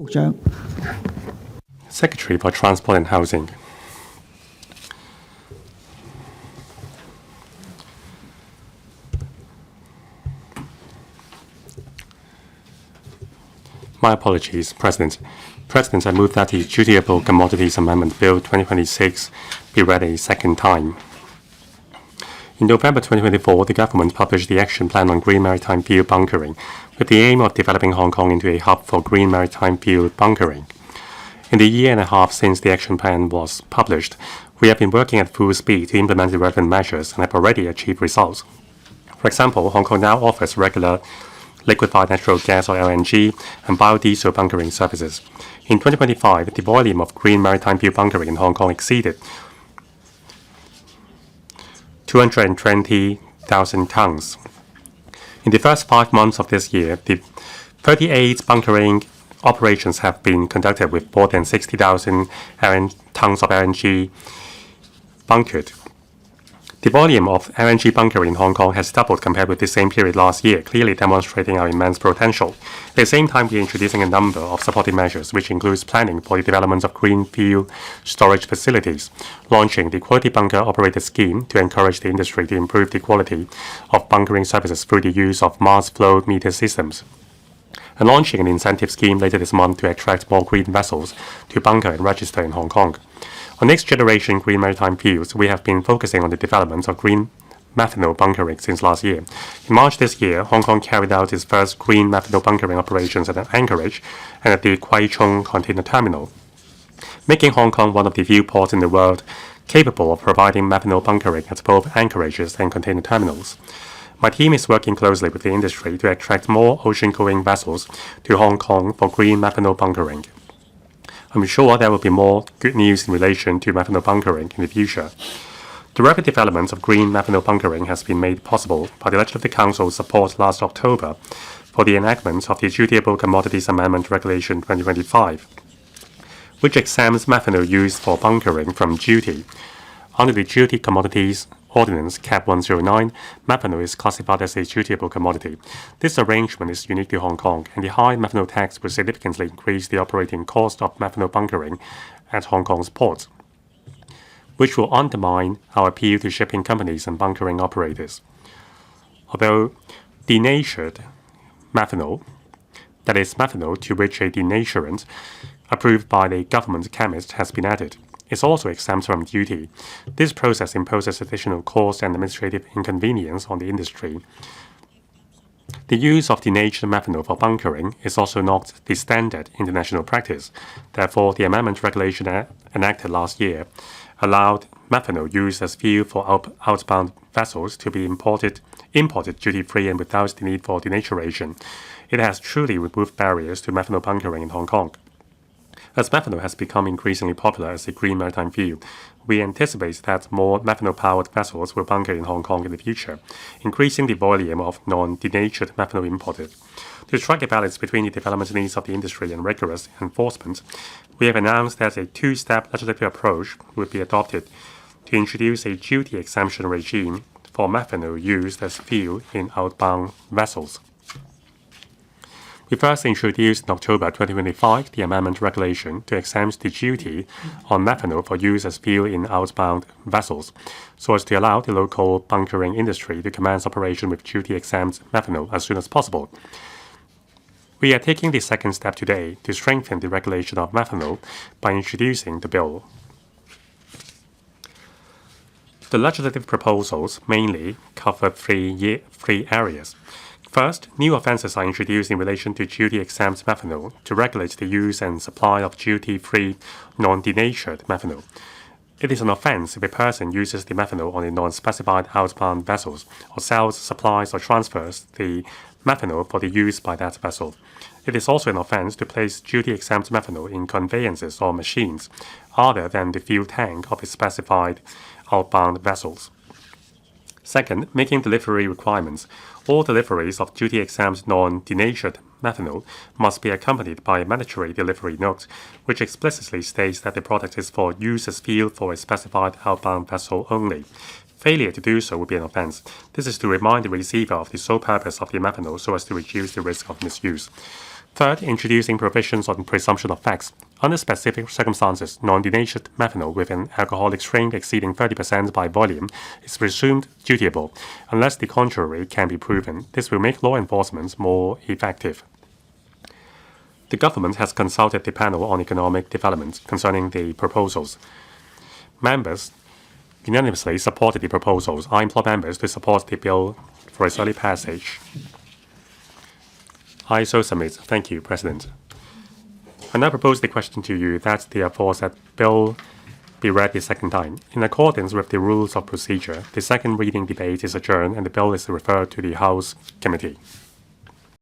長。Secretary for Transport and Housing. My apologies, President. President, I move that the Dutiable Commodities Amendment Bill 2026 be read a second time. In November 2024, the government published the Action Plan on Green Maritime Fuel Bunkering, with the aim of developing Hong Kong into a hub for green maritime fuel bunkering. In the year and a half since the Action Plan was published, we have been working at full speed to implement the relevant measures and have already achieved results. For example, Hong Kong now offers regular liquefied natural gas or LNG and biodiesel bunkering services. In 2025, the volume of green maritime fuel bunkering in Hong Kong exceeded 220,000 tons. In the first 5 months of this year, the 38 bunkering operations have been conducted with more than 60,000 tons of LNG bunkered. The volume of LNG bunkering in Hong Kong has doubled compared with the same period last year, clearly demonstrating our immense potential. At the same time, we are introducing a number of supporting measures, which includes planning for the development of green fuel storage facilities, launching the Quality Bunker Operator Scheme to encourage the industry to improve the quality of bunkering services through the use of mass flow meter systems, and launching an incentive scheme later this month to attract more green vessels to bunker and register in Hong Kong. On next-generation green maritime fuels, we have been focusing on the development of green methanol bunkering since last year. In March this year, Hong Kong carried out its first green methanol bunkering operations at Anchorage and at the Kwai Chung Container Terminal, making Hong Kong one of the few ports in the world capable of providing methanol bunkering at both anchorages and container terminals. My team is working closely with the industry to attract more ocean-going vessels to Hong Kong for green methanol bunkering. I'm sure there will be more good news in relation to methanol bunkering in the future. The rapid development of green methanol bunkering has been made possible by the Legislative Council's support last October for the enactment of the Dutiable Commodities Amendment Regulation 2025, which exempts methanol used for bunkering from duty. Under the Dutiable Commodities Ordinance Cap 109, methanol is classified as a dutiable commodity. This arrangement is unique to Hong Kong, and the high methanol tax will significantly increase the operating cost of methanol bunkering at Hong Kong's ports, which will undermine our appeal to shipping companies and bunkering operators. Although denatured methanol, that is methanol to which a denaturant approved by the government chemist has been added, is also exempt from duty. This process imposes additional cost and administrative inconvenience on the industry. The use of denatured methanol for bunkering is also not the standard international practice. Therefore, the amendment regulation enacted last year allowed methanol used as fuel for outbound vessels to be imported duty-free and without the need for denaturation. It has truly removed barriers to methanol bunkering in Hong Kong. As methanol has become increasingly popular as a green maritime fuel, we anticipate that more methanol-powered vessels will bunker in Hong Kong in the future, increasing the volume of non-denatured methanol imported. To strike a balance between the development needs of the industry and rigorous enforcement, we have announced that a two-step legislative approach would be adopted to introduce a duty exemption regime for methanol used as fuel in outbound vessels. We first introduced in October 2025 the amendment regulation to exempt the duty on methanol for use as fuel in outbound vessels, so as to allow the local bunkering industry to commence operation with duty-exempt methanol as soon as possible. We are taking the second step today to strengthen the regulation of methanol by introducing the bill. The legislative proposals mainly cover three areas. First, new offences are introduced in relation to duty-exempt methanol to regulate the use and supply of duty-free, non-denatured methanol. It is an offence if a person uses the methanol on a non-specified outbound vessel, or sells, supplies, or transfers the methanol for the use by that vessel. It is also an offence to place duty-exempt methanol in conveyances or machines other than the fuel tank of a specified outbound vessels. Second, making delivery requirements. All deliveries of duty-exempt non-denatured methanol must be accompanied by a mandatory delivery note, which explicitly states that the product is for use as fuel for a specified outbound vessel only. Failure to do so would be an offence. This is to remind the receiver of the sole purpose of the methanol so as to reduce the risk of misuse. Third, introducing provisions on presumption of facts. Under specific circumstances, non-denatured methanol with an alcoholic strength exceeding 30% by volume is presumed dutiable, unless the contrary can be proven. This will make law enforcement more effective. The government has consulted the panel on economic development concerning the proposals. Members unanimously supported the proposals. I implore members to support the bill for its early passage. I so submit. Thank you, President. I now propose the question to you that the aforesaid bill be read the second time. In accordance with the rules of procedure, the second reading debate is adjourned and the bill is referred to the House Committee.